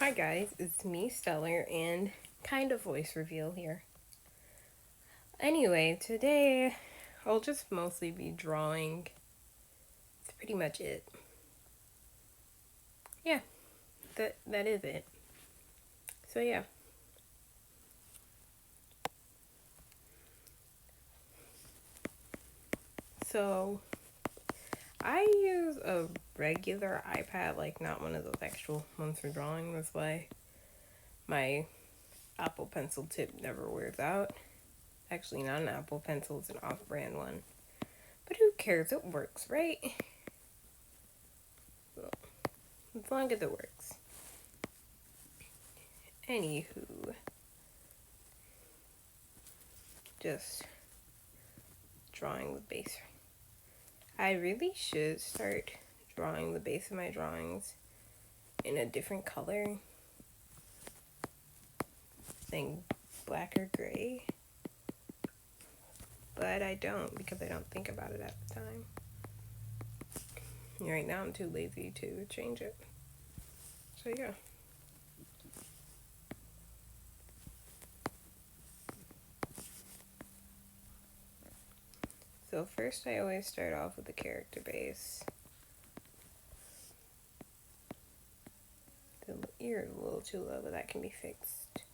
Hi guys, it's me, Stellar, and kind of voice reveal here. Anyway, today I'll just mostly be drawing. That's pretty much it. Yeah, that is it. So yeah. So I use a regular iPad, like not one of those actual ones for drawing. That's why my Apple Pencil tip never wears out. Actually, not an Apple Pencil, it's an off-brand one. But who cares? It works, right? Well, as long as it works. Anywho, just drawing with base. I really should start drawing the base of my drawings in a different color than black or gray. But I don't because I don't think about it at the time. Right now I'm too lazy to change it. So yeah. So first I always start off with the character base. The ear is a little too low, but that can be fixed.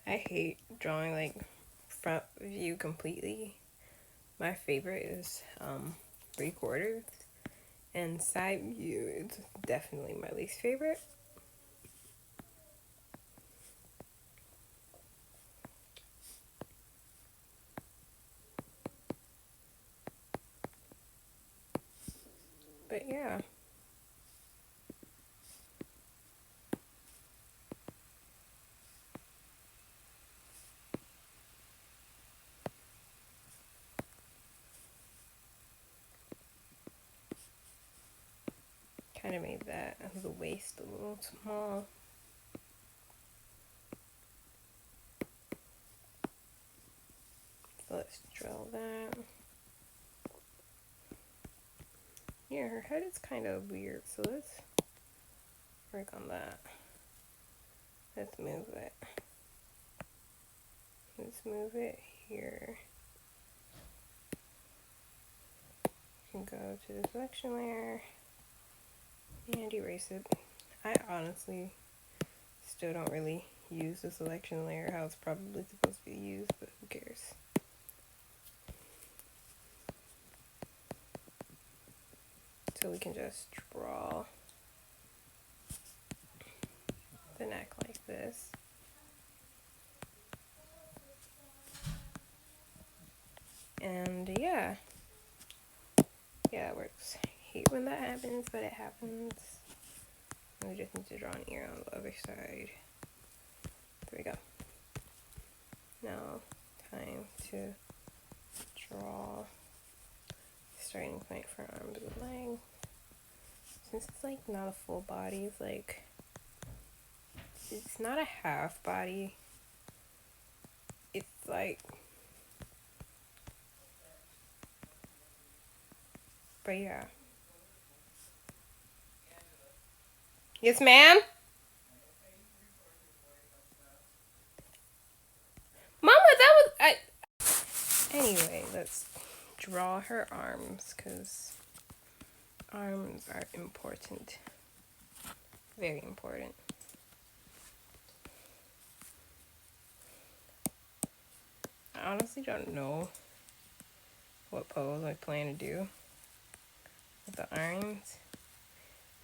I hate drawing like front view completely. My favorite is 3/4, and side view is definitely my least favorite. But yeah. Kind of made that the waist a little small. So let's drill that. Yeah, her head is kind of weird, so let's work on that. Let's move it. Let's move it here. You can go to the selection layer and erase it. I honestly still don't really use the selection layer how it's probably supposed to be used, but who cares? So we can just draw the neck like this. And yeah, it works. Hate when that happens, but it happens. We just need to draw an ear on the other side. There we go. Now, time to draw starting point for arms and legs. Since it's like not a full body, it's like it's not a half body. It's like, but yeah. Yes, ma'am. Mama, that was I. Anyway, let's draw her arms because arms are important. Very important. I honestly don't know what pose I plan to do with the arms.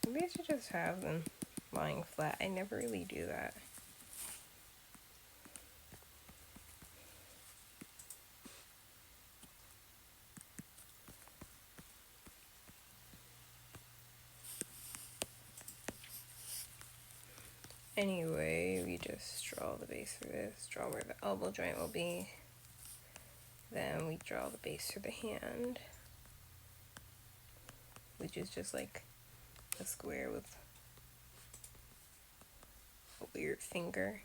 Maybe I should just have them lying flat. I never really do that. Anyway, we just draw the base for this, draw where the elbow joint will be. Then we draw the base for the hand, which is just like a square with a weird finger.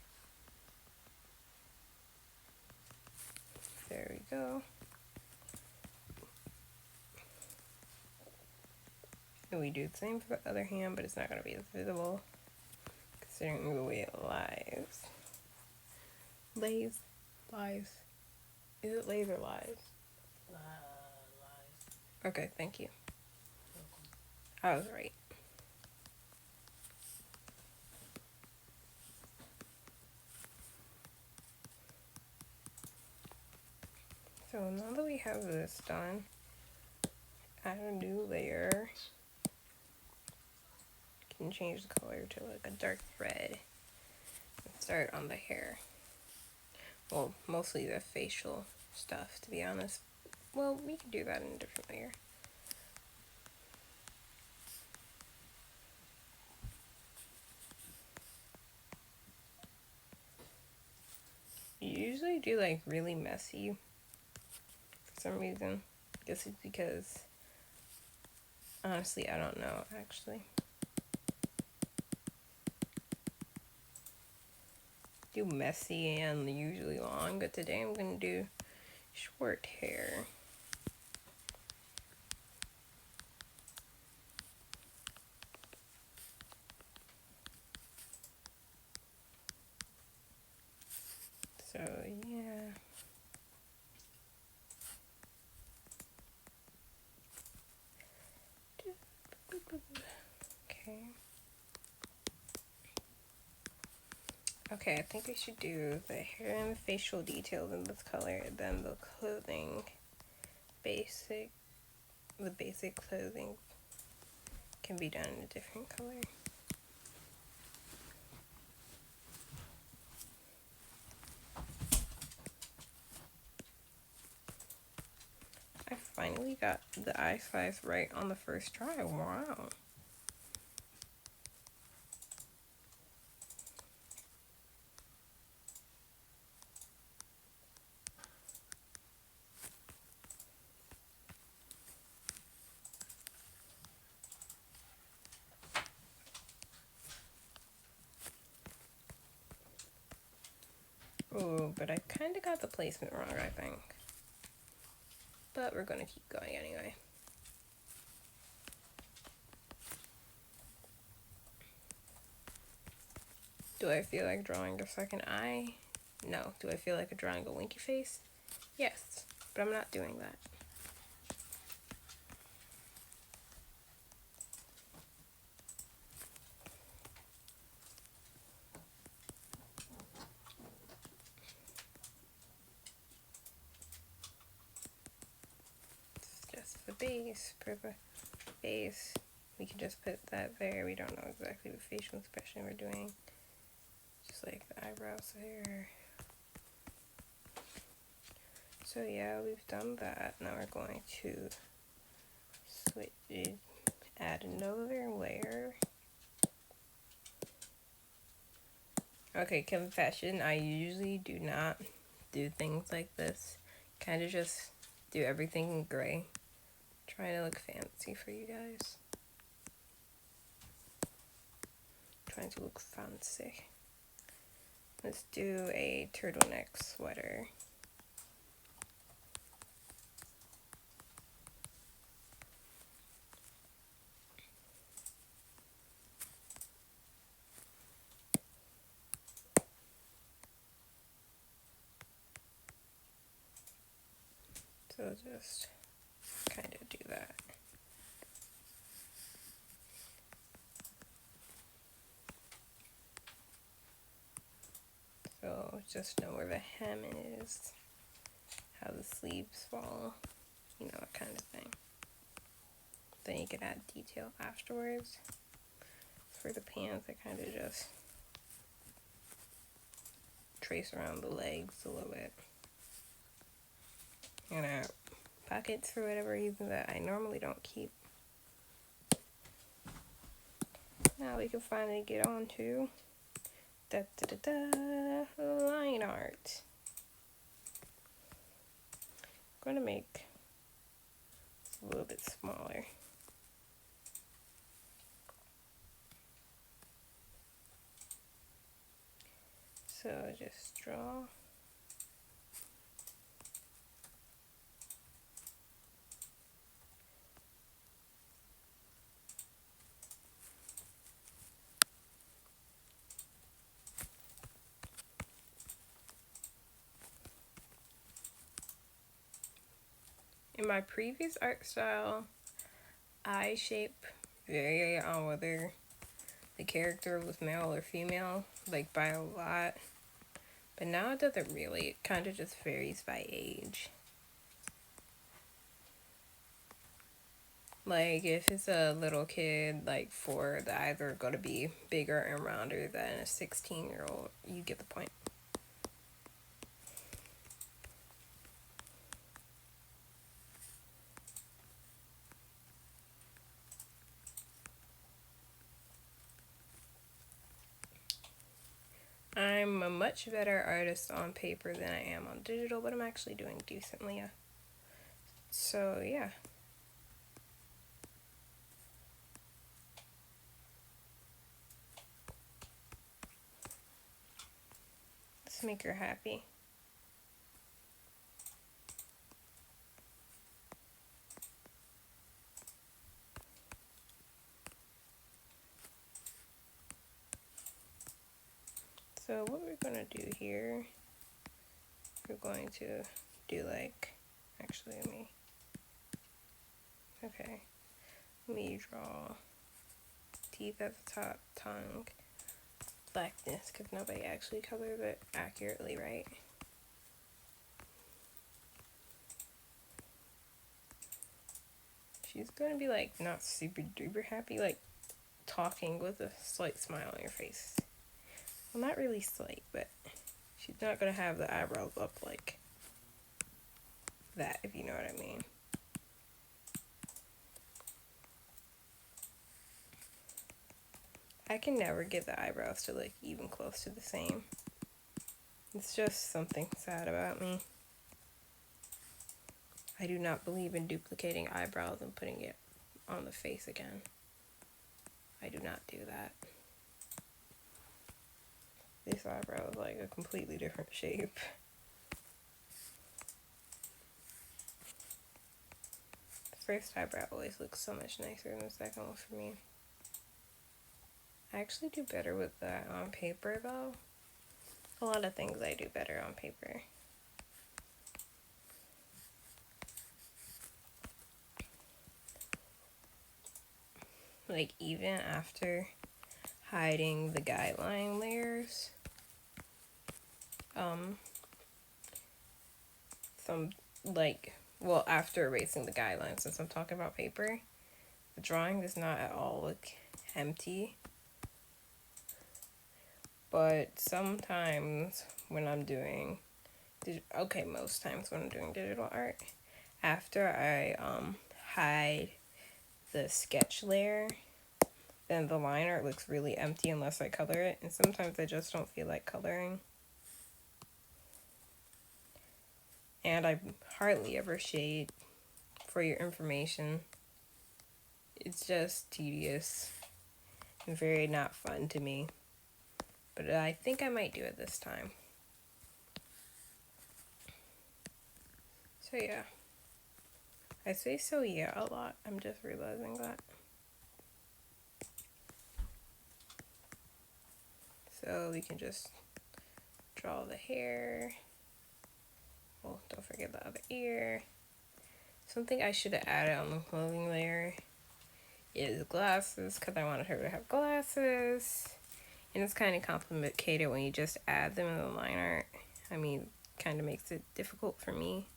There we go. And we do the same for the other hand, but it's not going to be as visible considering the way it lies. Lies. Is it lays or lies? Lies. Okay, thank you. I was right. So now that we have this done, add a new layer. You can change the color to like a dark red and start on the hair. Well, mostly the facial stuff, to be honest. Well, we can do that in a different layer. You usually do like really messy for some reason. I guess it's because, honestly, I don't know actually. Do messy and usually long, but today I'm gonna do short hair. So yeah. Okay. Okay, I think we should do the hair and the facial details in this color, and then the clothing, the basic clothing can be done in a different color. I finally got the eye size right on the first try. Wow. Ooh, but I kind of got the placement wrong, I think. But we're gonna keep going anyway. Do I feel like drawing a second eye? No. Do I feel like drawing a winky face? Yes, but I'm not doing that. It's just the base, for the base. We can just put that there. We don't know exactly what facial expression we're doing. Just like the eyebrows there. So yeah, we've done that. Now we're going to add another layer. Okay, confession, I usually do not do things like this. Kind of just do everything in gray. Trying to look fancy for you guys. Trying to look fancy. Let's do a turtleneck sweater. So just kind of do that. So just know where the hem is, how the sleeves fall, you know, that kind of thing. Then you can add detail afterwards. For the pants, I kind of just trace around the legs a little bit. And pockets for whatever reason that I normally don't keep. Now we can finally get on to line art. I'm going to make it a little bit smaller. So just draw. In my previous art style, I shape very on whether the character was male or female, like by a lot. But now it doesn't really. It kind of just varies by age. Like if it's a little kid, like 4, the eyes are going to be bigger and rounder than a 16-year-old. You get the point. I'm a much better artist on paper than I am on digital, but I'm actually doing decently. So yeah. Let's make her happy. So what we're going to do here, we're going to do like, actually let me draw teeth at the top, tongue, blackness, because nobody actually colored it accurately, right? She's going to be like not super duper happy, like talking with a slight smile on your face. Well, not really slight, but she's not going to have the eyebrows up like that, if you know what I mean. I can never get the eyebrows to look even close to the same. It's just something sad about me. I do not believe in duplicating eyebrows and putting it on the face again. I do not do that. This eyebrow is like a completely different shape. The first eyebrow always looks so much nicer than the second one for me. I actually do better with that on paper though. A lot of things I do better on paper. Like even after hiding the guideline layers, after erasing the guidelines, since I'm talking about paper, the drawing does not at all look empty. But sometimes when I'm doing, most times when I'm doing digital art, after I hide the sketch layer, then the line art looks really empty unless I color it, and sometimes I just don't feel like coloring. And I hardly ever shade, for your information. It's just tedious and very not fun to me. But I think I might do it this time. So yeah. I say so yeah a lot. I'm just realizing that. So we can just draw the hair. Oh, don't forget the other ear. Something I should have added on the clothing layer is glasses, because I wanted her to have glasses. And it's kind of complicated when you just add them in the line art. I mean, kind of makes it difficult for me.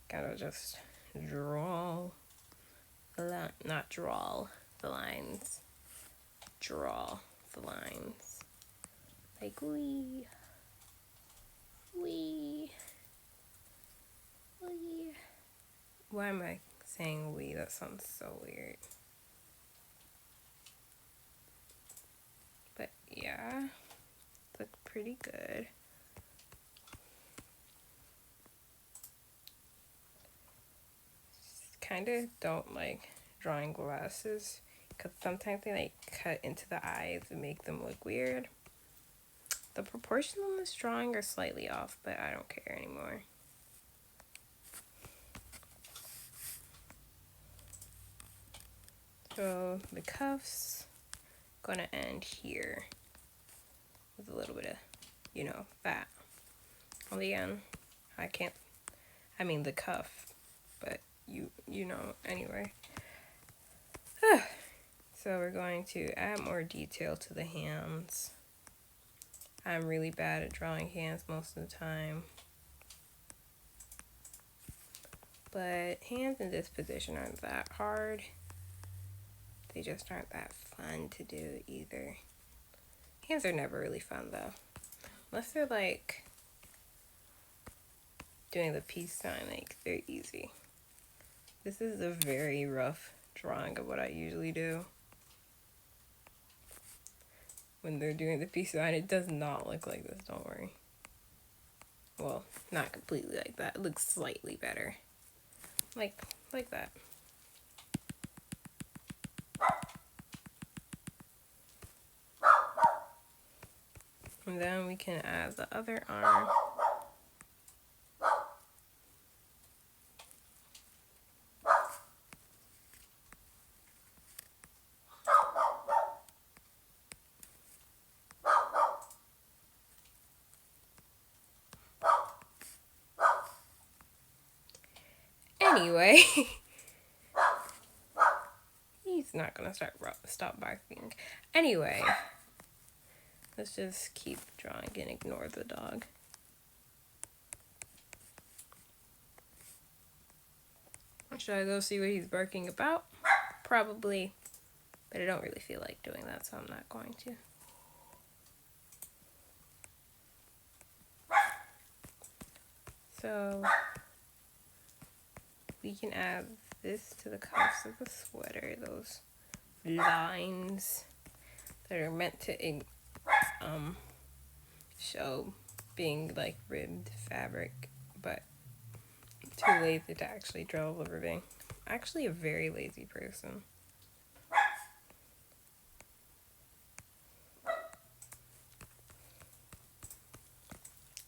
Gotta just draw the not draw the lines. Draw the lines. Like wee. Why am I saying we? That sounds so weird. But yeah, look pretty good. Kind of don't like drawing glasses because sometimes they like cut into the eyes and make them look weird. The proportions on this drawing are slightly off, but I don't care anymore. So the cuffs gonna end here with a little bit of, fat on the end. The cuff, but you know, anyway. So we're going to add more detail to the hands. I'm really bad at drawing hands most of the time. But hands in this position aren't that hard. They just aren't that fun to do either. Hands are never really fun though. Unless they're like doing the peace sign, like they're easy. This is a very rough drawing of what I usually do. When they're doing the peace sign, it does not look like this, don't worry. Well, not completely like that. It looks slightly better. Like that. And then we can add the other arm. Anyway, he's not gonna stop barking. Anyway, let's just keep drawing and ignore the dog. Should I go see what he's barking about? Probably, but I don't really feel like doing that, so I'm not going to. So we can add this to the cuffs of the sweater, those lines that are meant to show being like ribbed fabric, but too lazy to actually draw the ribbing. Actually a very lazy person.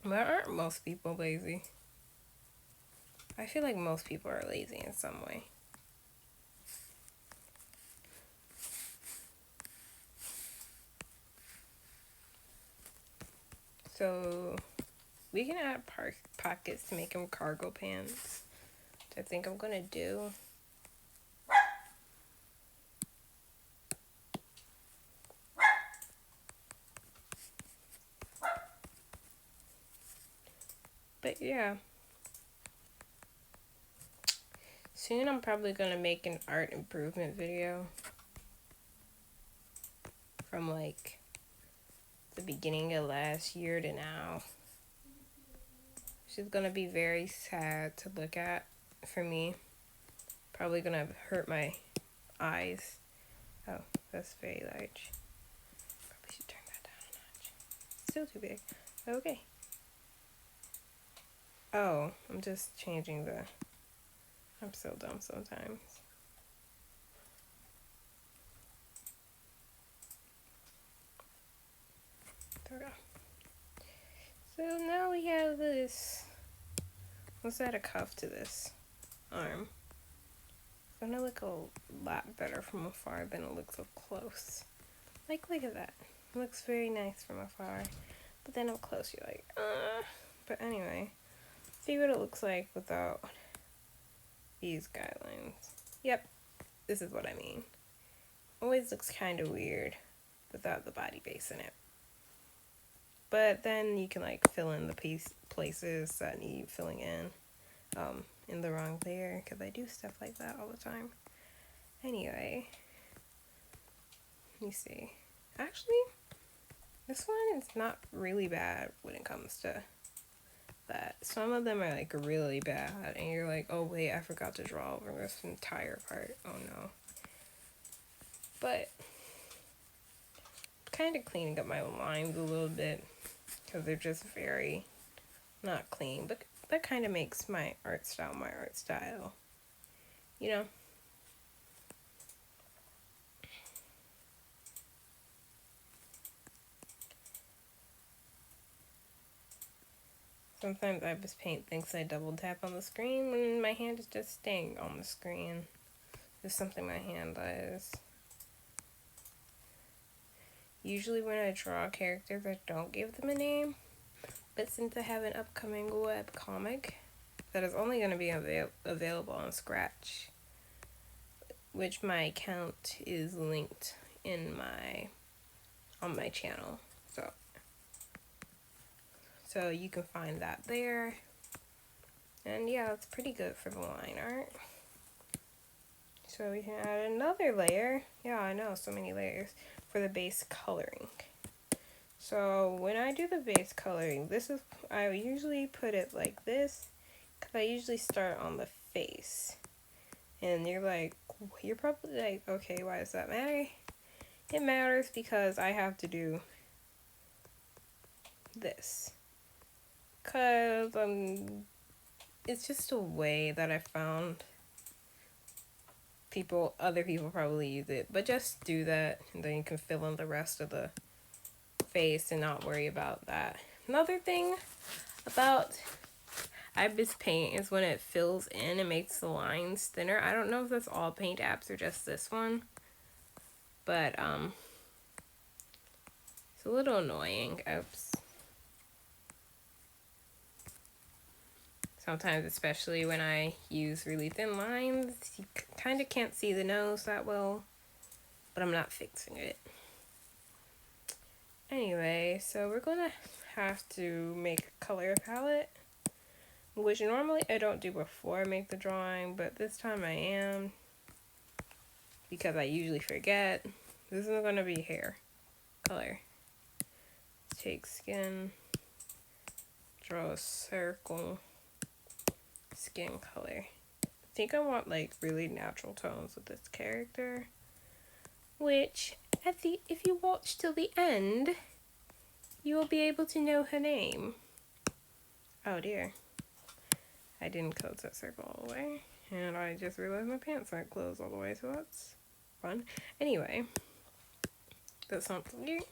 But aren't most people lazy? I feel like most people are lazy in some way. So we can add pockets to make them cargo pants, which I think I'm gonna do. But yeah. Soon I'm probably gonna make an art improvement video from like the beginning of last year to now. She's gonna be very sad to look at for me. Probably gonna hurt my eyes. Oh, that's very large. Probably should turn that down a notch. Still too big. Okay. Oh, I'm just changing the... I'm so dumb sometimes. There we go. So now we have this. Let's add a cuff to this arm. It's gonna look a lot better from afar than it looks up close. Like, look at that. It looks very nice from afar. But then up close, you're like, But anyway, see what it looks like without these guidelines. Yep, this is what I mean. Always looks kind of weird without the body base in it. But then you can like fill in the places that need filling in the wrong layer, because I do stuff like that all the time. Anyway, let me see. Actually, this one is not really bad when it comes to that. Some of them are like really bad, and you're like, oh wait, I forgot to draw over this entire part. Oh no. But kind of cleaning up my lines a little bit, because they're just very not clean, but that kind of makes my art style, you know? Sometimes Ibis Paint thinks I double tap on the screen when my hand is just staying on the screen. It's something my hand does. Usually when I draw characters, I don't give them a name. But since I have an upcoming web comic, that is only going to be available on Scratch, which my account is linked in on my channel. So you can find that there. And yeah, it's pretty good for the line art. So we can add another layer. Yeah, I know, so many layers for the base coloring. So when I do the base coloring, I usually put it like this, because I usually start on the face. And you're probably like, okay, why does that matter? It matters because I have to do this. Because it's just a way that I found other people probably use it. But just do that, and then you can fill in the rest of the face and not worry about that. Another thing about Ibis Paint is when it fills in, it makes the lines thinner. I don't know if that's all paint apps or just this one, but it's a little annoying. Oops. Sometimes, especially when I use really thin lines, you kind of can't see the nose that well, but I'm not fixing it. Anyway, so we're gonna have to make a color palette, which normally I don't do before I make the drawing, but this time I am, because I usually forget. This is gonna be hair color. Take skin, draw a circle, skin color. I think I want like really natural tones with this character, which if you watch till the end, you will be able to know her name. Oh dear, I didn't close that circle all the way, and I just realized my pants aren't closed all the way, so that's fun. Anyway, that's not weird.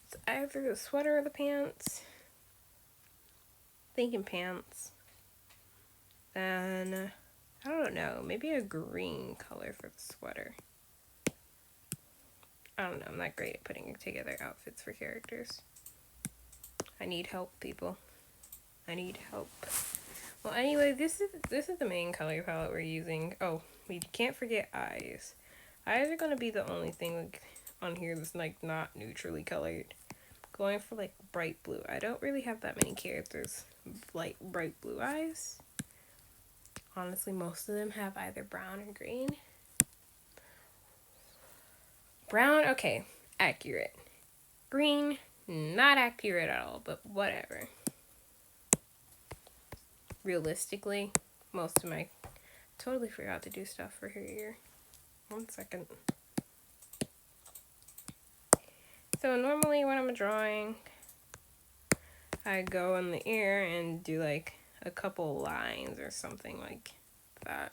It's either the sweater or the pants. Thinking pants. Then I don't know, maybe a green color for the sweater. I don't know, I'm not great at putting together outfits for characters. I need help, people. I need help. Well, anyway, this is the main color palette we're using. Oh, we can't forget eyes. Eyes are gonna be the only thing like on here that's like not neutrally colored. Going for like bright blue. I don't really have that many characters like bright blue eyes. Honestly, most of them have either brown or green. Brown, okay, accurate. Green, not accurate at all, but whatever. Realistically, most of my... Totally forgot to do stuff for her ear. 1 second. So normally when I'm drawing, I go in the ear and do like a couple lines or something like that.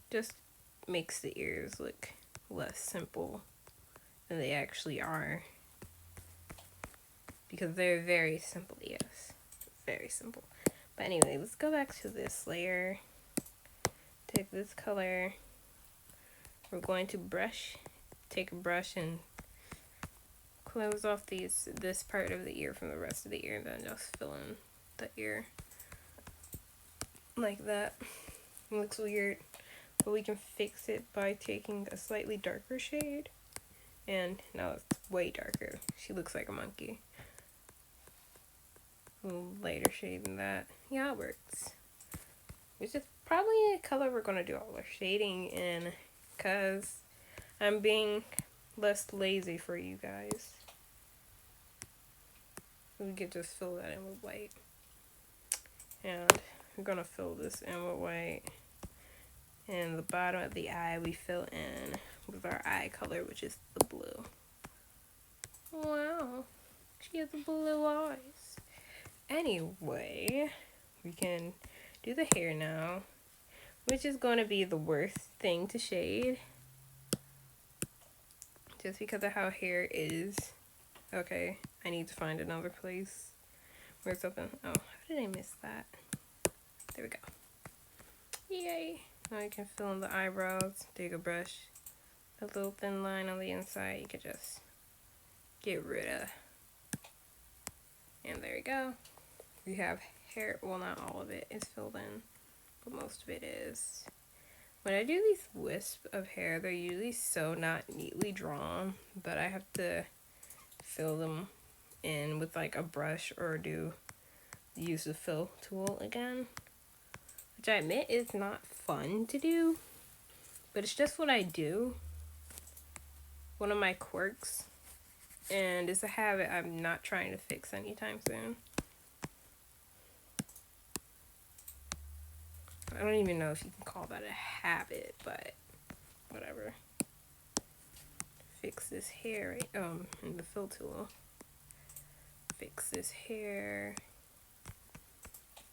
Just makes the ears look less simple than they actually are. Because they're very simple, yes. Very simple. But anyway, let's go back to this layer. Take this color. We're going to take a brush and close off this part of the ear from the rest of the ear, and then just fill in the ear like that. It looks weird, but we can fix it by taking a slightly darker shade. And now it's way darker. She looks like a monkey. A little lighter shade than that. Yeah, it works. Which is probably a color we're going to do all our shading in, because I'm being less lazy for you guys. We could just fill that in with white. And we're going to fill this in with white. And the bottom of the eye we fill in with our eye color, which is the blue. Wow, she has blue eyes. Anyway, we can do the hair now, which is going to be the worst thing to shade, just because of how hair is. Okay, I need to find another place where it's open. Oh, how did I miss that? There we go. Yay. Now you can fill in the eyebrows. Take a brush, a little thin line on the inside you can just get rid of. And there you go. We have hair, well, not all of it is filled in, but most of it is. When I do these wisps of hair, they're usually so not neatly drawn, but I have to fill them in with like a brush or use the fill tool again, which I admit is not fun to do, but it's just what I do. One of my quirks, and it's a habit I'm not trying to fix anytime soon. I don't even know if you can call that a habit, but whatever. Fix this hair, in the fill tool. Fix this hair.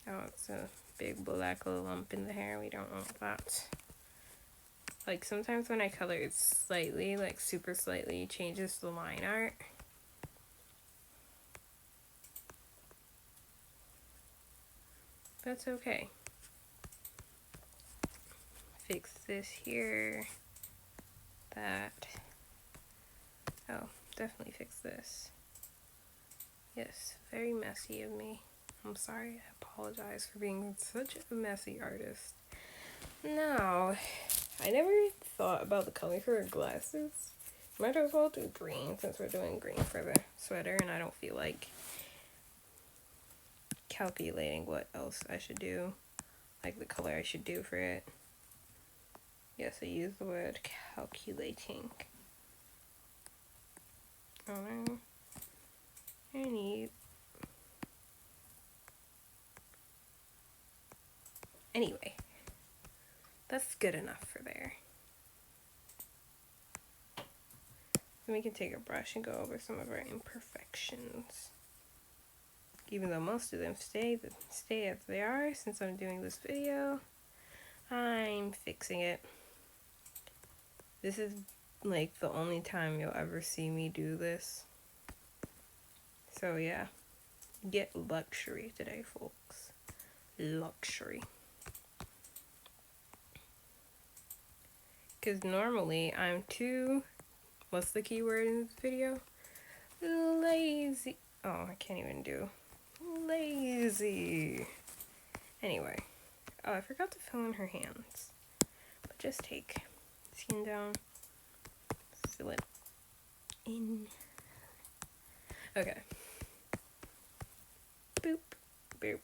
Oh, it's a big black lump in the hair. We don't want that. Like, sometimes when I color it slightly, like super slightly, changes the line art. That's okay. Fix this here. That. Oh, definitely fix this. Yes, very messy of me. I'm sorry, I apologize for being such a messy artist. Now, I never thought about the color for her glasses. Might as well do green since we're doing green for the sweater and I don't feel like calculating what else I should do. Like the color I should do for it. Yes, I use the word calculating. Oh no. I need... Anyway. That's good enough for there. Then we can take a brush and go over some of our imperfections. Even though most of them stay as they are, since I'm doing this video, I'm fixing it. This is like the only time you'll ever see me do this. So yeah, get luxury today, folks. Luxury. Because normally I'm too, what's the keyword in this video? Lazy. Oh, I can't even do. Lazy. Anyway. Oh, I forgot to fill in her hands. But just take skin down. Fill it in. Okay. Boop. Boop.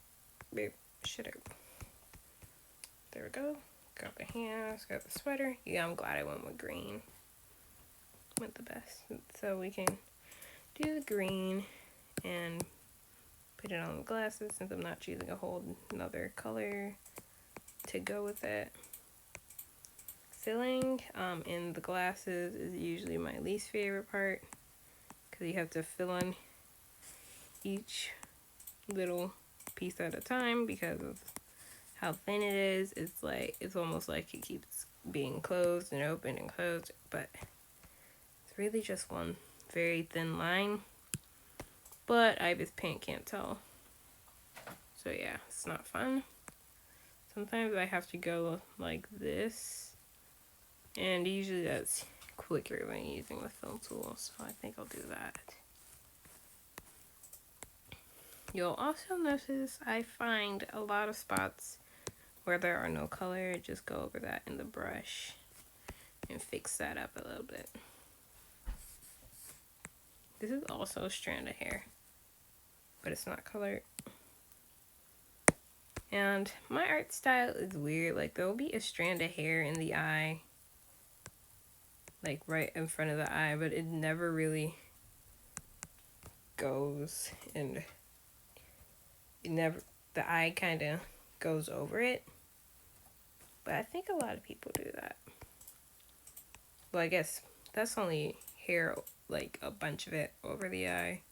Boop. Shut up. There we go. Got the hands, got the sweater. Yeah, I'm glad I went with green. Went the best. So we can do the green and put it on the glasses since I'm not choosing a whole another color to go with it. Filling in the glasses is usually my least favorite part because you have to fill in each little piece at a time because of how thin it is. It's like, it's almost like it keeps being closed and open and closed, but it's really just one very thin line. But Ibis Paint can't tell. So yeah, it's not fun. Sometimes I have to go like this, and usually that's quicker when using the fill tool, so I think I'll do that. You'll also notice I find a lot of spots where there are no color, just go over that in the brush and fix that up a little bit. This is also a strand of hair, but it's not colored. And my art style is weird. Like, there will be a strand of hair in the eye, like right in front of the eye, but it never really goes, and the eye kind of goes over it. But I think a lot of people do that. Well, I guess that's only hair, like a bunch of it over the eye.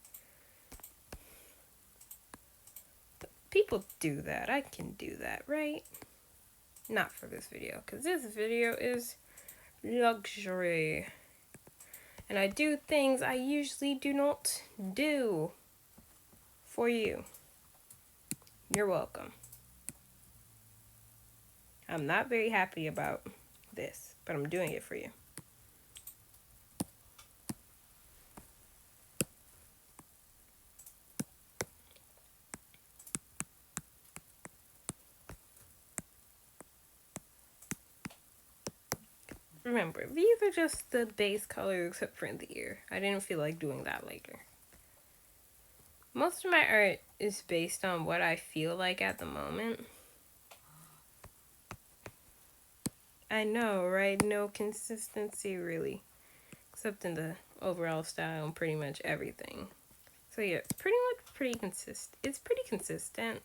But people do that. I can do that, right? Not for this video, because this video is luxury. And I do things I usually do not do for you. You're welcome. I'm not very happy about this, but I'm doing it for you. remember, these are just the base colors except for in the ear. I didn't feel like doing that later. Most of my art is based on what I feel like at the moment. I know, right? No consistency really, except in the overall style and pretty much everything. So yeah, it's pretty consistent. It's pretty consistent.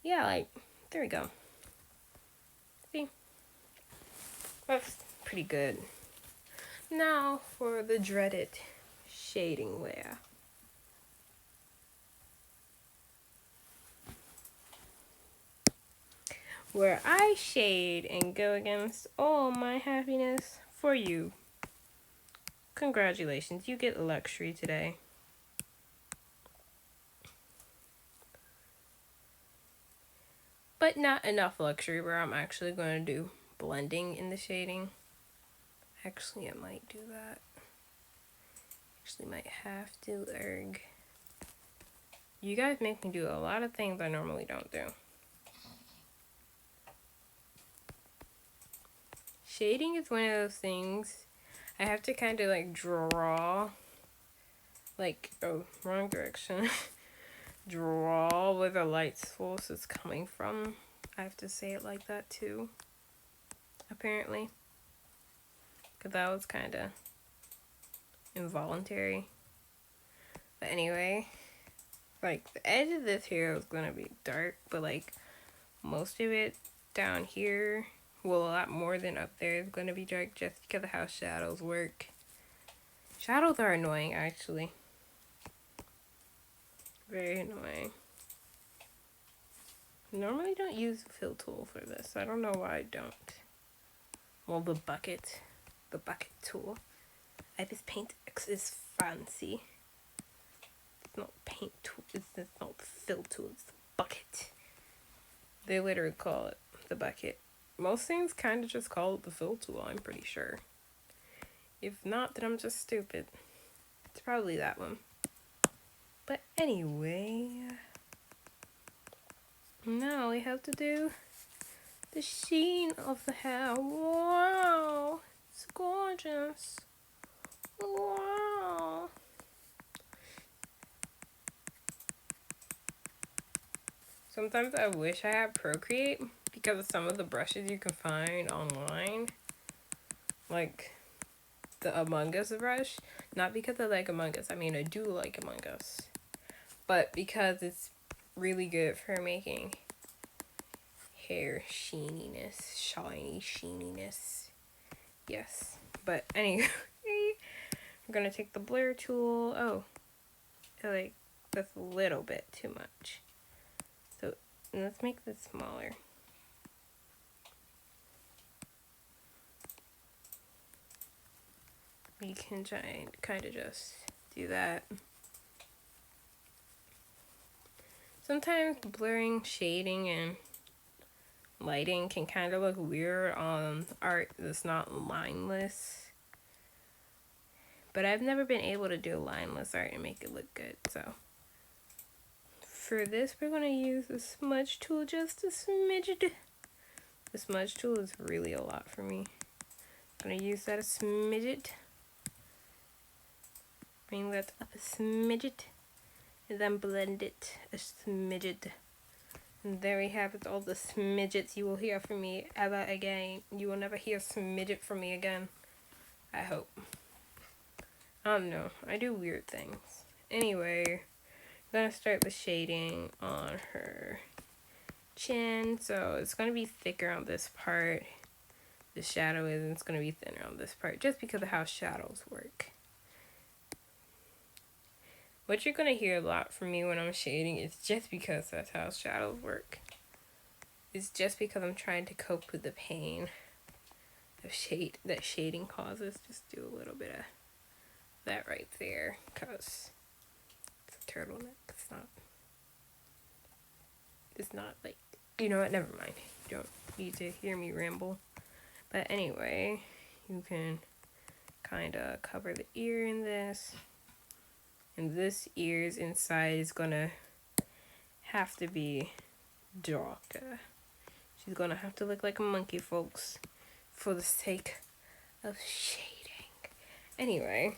Yeah, like, there we go. See? That's pretty good. Now for the dreaded shading layer. Where I shade and go against all my happiness for you. Congratulations, you get luxury today. But not enough luxury where I'm actually going to do blending in the shading. Actually, I might do that. Actually, might have to. You guys make me do a lot of things I normally don't do. Shading is one of those things I have to kind of like draw. Like, oh, wrong direction. Draw where the light source is coming from. I have to say it like that too. Apparently. Because that was kind of involuntary. But anyway, like the edge of this here is going to be dark, but like most of it down here, well, a lot more than up there is going to be dark just because of how shadows work. Shadows are annoying, actually. Very annoying. Normally don't use the fill tool for this. I don't know why I don't. Well, the bucket tool. This paint X is fancy. It's not paint tool. It's not fill tool. It's the bucket. They literally call it the bucket. Most things kind of just call it the fill tool, I'm pretty sure. If not, then I'm just stupid. It's probably that one. But anyway, now we have to do the sheen of the hair. Wow, it's gorgeous. Wow. Sometimes I wish I had Procreate because of some of the brushes you can find online. Like the Among Us brush. Not because I like Among Us. I mean, I do like Among Us. But because it's really good for making hair sheeniness. Shiny sheeniness. Yes. But anyway, I'm going to take the blur tool. Oh. Like, that's a little bit too much. So, let's make this smaller. You can kind of just do that. Sometimes blurring, shading, and lighting can kind of look weird on art that's not lineless. But I've never been able to do lineless art and make it look good, so. For this, we're going to use the smudge tool just a smidget. The smudge tool is really a lot for me. I'm going to use that a smidget. Bring that up a smidget. And then blend it a smidget. And there we have it, all the smidgets you will hear from me ever again. You will never hear smidget from me again. I hope. I don't know. I do weird things. Anyway, I'm going to start the shading on her chin. So it's going to be thicker on this part. The shadow is, and it's going to be thinner on this part. Just because of how shadows work. What you're going to hear a lot from me when I'm shading is just because that's how shadows work. It's just because I'm trying to cope with the pain of that shading causes. Just do a little bit of that right there, because it's a turtleneck. It's not like, you know what, never mind. You don't need to hear me ramble. But anyway, you can kind of cover the ear in this. And this ear's inside is gonna have to be darker. She's gonna have to look like a monkey, folks, for the sake of shading. Anyway,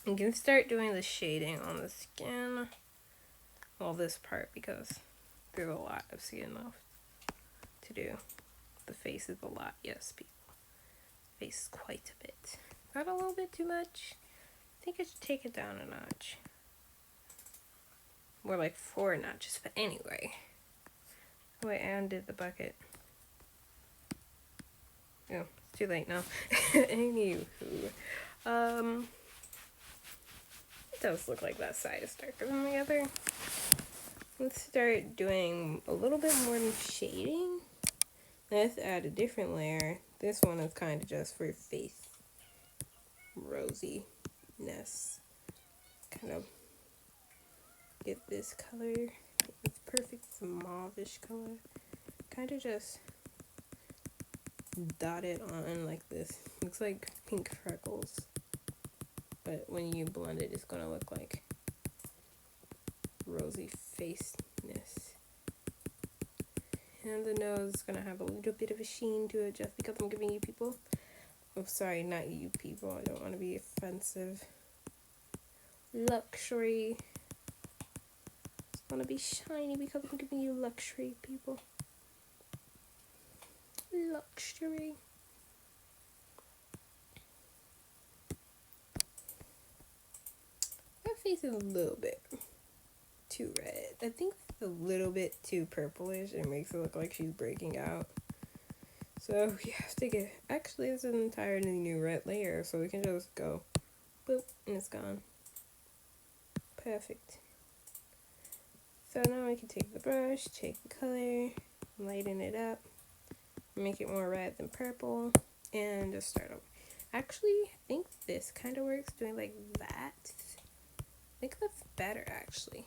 I'm gonna start doing the shading on the skin. Well, this part, because there's a lot of skin left to do. The face is a lot, yes, people. Face is quite a bit. Not a little bit too much. I think I should take it down a notch. More like 4 notches, but anyway. Oh, I undid the bucket. Oh, it's too late now. Anywho. It does look like that side is darker than the other. Let's start doing a little bit more shading. Let's add a different layer. This one is kind of just for face rosiness. Kind of get this color. It's perfect. It's a mauve-ish color. Kind of just dot it on like this. Looks like pink freckles. But when you blend it, it's going to look like rosy faceness. And the nose is going to have a little bit of a sheen to it just because I'm giving you people. Oh, sorry, not you people. I don't want to be offensive. Luxury. It's going to be shiny because I'm giving you luxury, people. Luxury. That face is a little bit too red. I think it's a little bit too purplish. It makes it look like she's breaking out. So we have to get, actually it's an entirely new red layer, so we can just go boop and it's gone. Perfect. So now we can take the brush, take the color, lighten it up, make it more red than purple, and just start over. Actually, I think this kind of works, doing like that. I think that's better actually.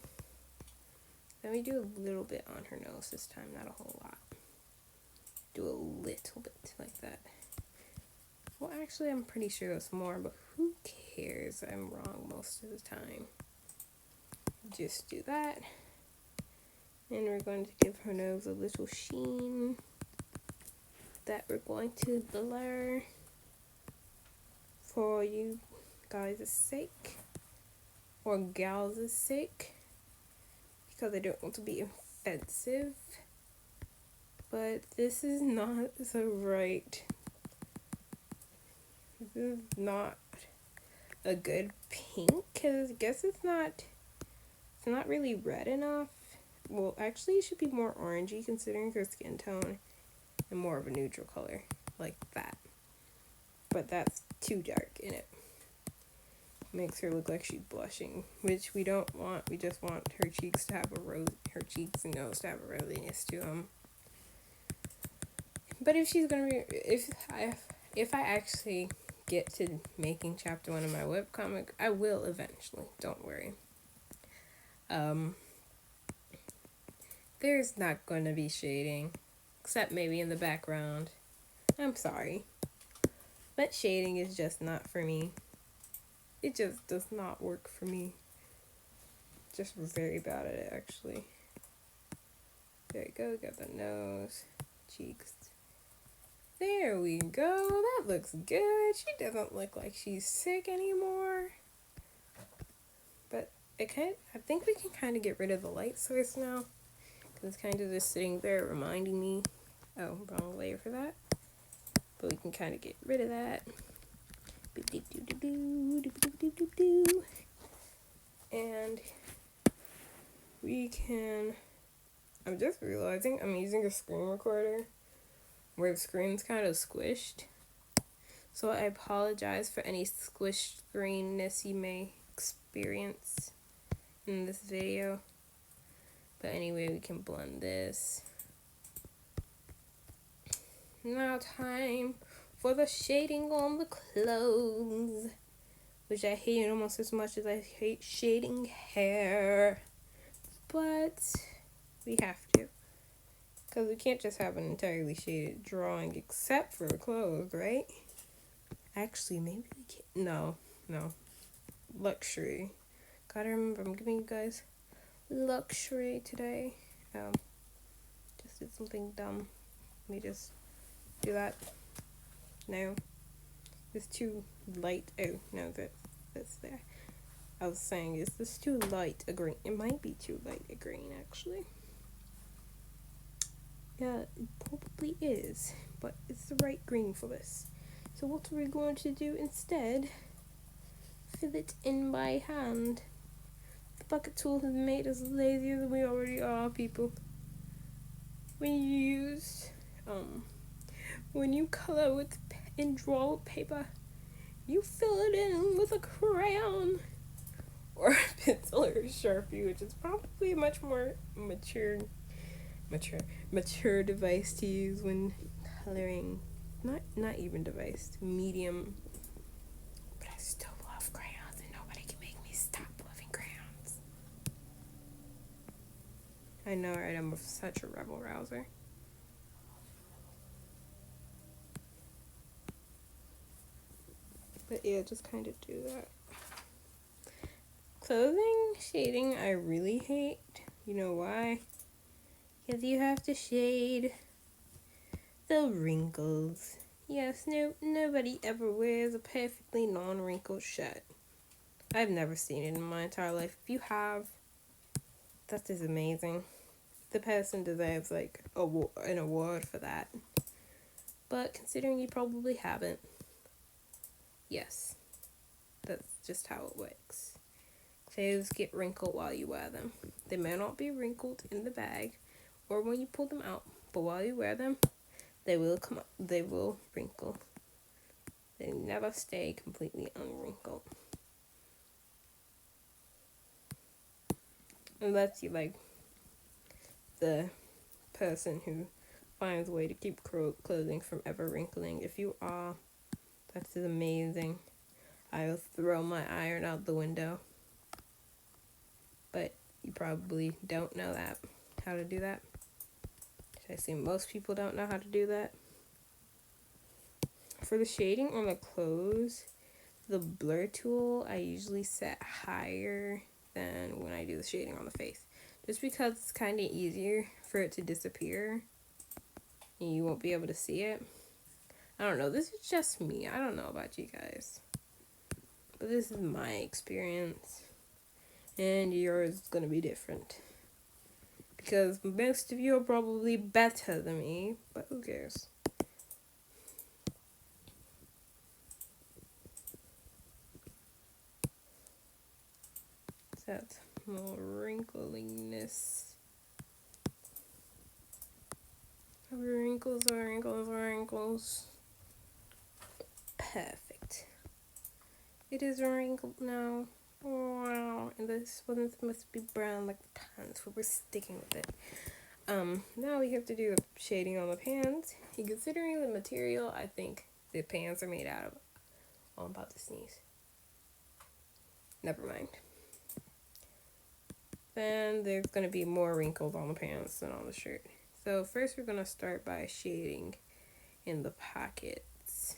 Then we do a little bit on her nose this time, not a whole lot. Do a little bit like that. Well, actually, I'm pretty sure it's more, but who cares? I'm wrong most of the time. Just do that. And we're going to give her nose a little sheen that we're going to blur for you guys' sake or gals' sake, because I don't want to be offensive. But this is not the right. This is not a good pink, because I guess it's not really red enough. Well, actually it should be more orangey considering her skin tone, and more of a neutral color like that. But that's too dark in it. Makes her look like she's blushing, which we don't want. We just want her cheeks to have her cheeks and nose to have a rosiness to them. But if she's gonna be, if I actually get to making chapter 1 of my webcomic, I will eventually. Don't worry. There's not gonna be shading, except maybe in the background. I'm sorry, but shading is just not for me. It just does not work for me. Just very bad at it, actually. There you go. Got the nose, cheeks. There we go. That looks good. She doesn't look like she's sick anymore. But I think we can kind of get rid of the light source now, because it's kind of just sitting there reminding me. Oh, wrong layer for that. But we can kind of get rid of that. And we can, I'm just realizing I'm using a screen recorder where the screen's kind of squished. So I apologize for any squished screenness you may experience in this video. But anyway, we can blend this. Now time for the shading on the clothes, which I hate almost as much as I hate shading hair. But we have to, because we can't just have an entirely shaded drawing except for the clothes, right? Actually, maybe we can't. No. Luxury. Gotta remember, I'm giving you guys luxury today. Just did something dumb. Let me just do that. No. It's too light. Oh, no, that's there. I was saying, is this too light a green? It might be too light a green, actually. Yeah, it probably is, but it's the right green for this. So what are we going to do instead? Fill it in by hand. The bucket tool has made us lazier than we already are, people. When you color with and draw with paper, you fill it in with a crayon or a pencil or a Sharpie, which is probably a much more mature device to use when coloring. Not even device, medium. But I still love crayons, and nobody can make me stop loving crayons. I know, right? I'm such a rebel rouser. But yeah, just kind of do that. Clothing shading, I really hate. You know why? Because you have to shade the wrinkles. Yes, nobody ever wears a perfectly non-wrinkled shirt. I've never seen it in my entire life. If you have, that is amazing. The person deserves like an award for that. But considering you probably haven't, yes, that's just how it works. Clothes get wrinkled while you wear them. They may not be wrinkled in the bag or when you pull them out, but while you wear them, they will come up. They will wrinkle. They never stay completely unwrinkled. Unless you like the person who finds a way to keep clothing from ever wrinkling. If you are, that's amazing. I will throw my iron out the window. But you probably don't know how to do that. I assume most people don't know how to do that. For the shading on the clothes, the blur tool I usually set higher than when I do the shading on the face. Just because it's kind of easier for it to disappear. And you won't be able to see it. I don't know, this is just me. I don't know about you guys. But this is my experience. And yours is going to be different. Because most of you are probably better than me. But who cares? That's more wrinkliness. Wrinkles. Perfect. It is wrinkled now. Wow. And this one must be brown like the pants, but we're sticking with it. Now we have to do the shading on the pants. And considering the material I think the pants are made out of. Oh, I'm about to sneeze. Never mind. Then there's going to be more wrinkles on the pants than on the shirt. So first we're going to start by shading in the pockets.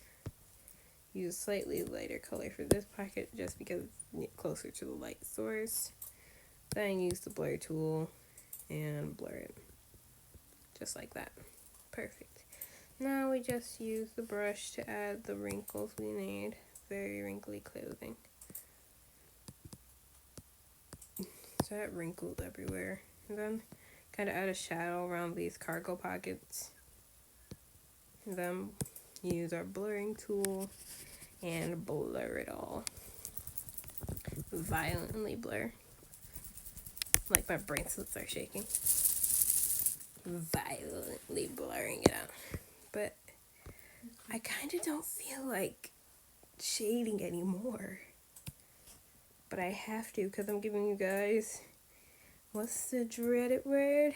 Use slightly lighter color for this pocket just because it's closer to the light source. Then use the blur tool and blur it. Just like that. Perfect. Now we just use the brush to add the wrinkles we need. Very wrinkly clothing. So that wrinkled everywhere. And then kind of add a shadow around these cargo pockets. And then use our blurring tool and blur it all. Violently blur. Like my bracelets are shaking. Violently blurring it out. But I kind of don't feel like shading anymore. But I have to because I'm giving you guys, what's the dreaded word?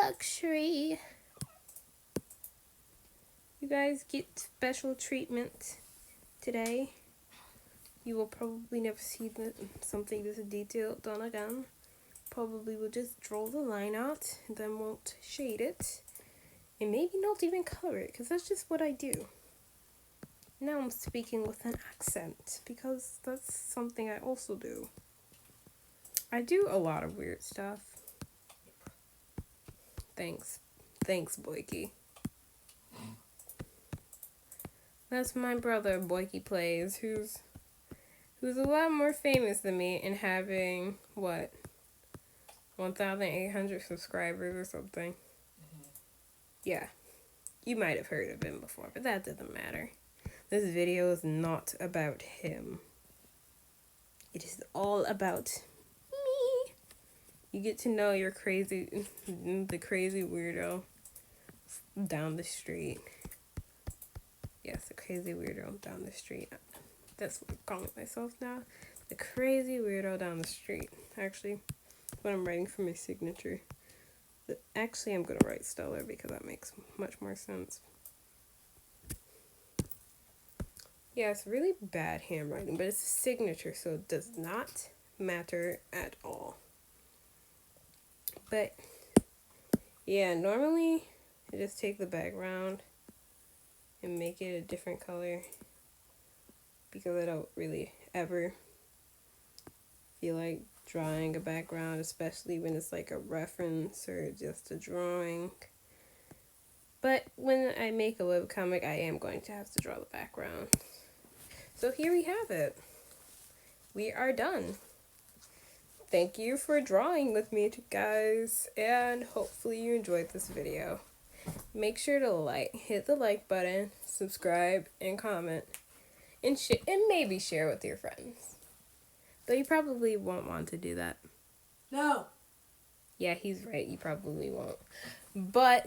Luxury. You guys get special treatment today. You will probably never see something this detailed done again. Probably will just draw the line out and then won't shade it. And maybe not even color it because that's just what I do. Now I'm speaking with an accent because that's something I also do. I do a lot of weird stuff. Thanks Thanks, Boyke. That's my brother, Boyke Plays, who's a lot more famous than me and having, what, 1,800 subscribers or something. Yeah, you might have heard of him before, but that doesn't matter. This video is not about him. It is all about me. You get to know your the crazy weirdo down the street. Yes, the crazy weirdo down the street. That's what I'm calling myself now. The crazy weirdo down the street. Actually, what I'm writing for my signature. Actually, I'm going to write Stellar because that makes much more sense. Yeah, it's really bad handwriting, but it's a signature, so it does not matter at all. But, yeah, normally I just take the background and make it a different color because I don't really ever feel like drawing a background, especially when it's like a reference or just a drawing. But when I make a webcomic, I am going to have to draw the background. So here we have it. We are done. Thank you for drawing with me, guys, and hopefully you enjoyed this video. Make sure to hit the like button, subscribe, and comment, and maybe share with your friends. Though you probably won't want to do that. No. Yeah, he's right. You probably won't. But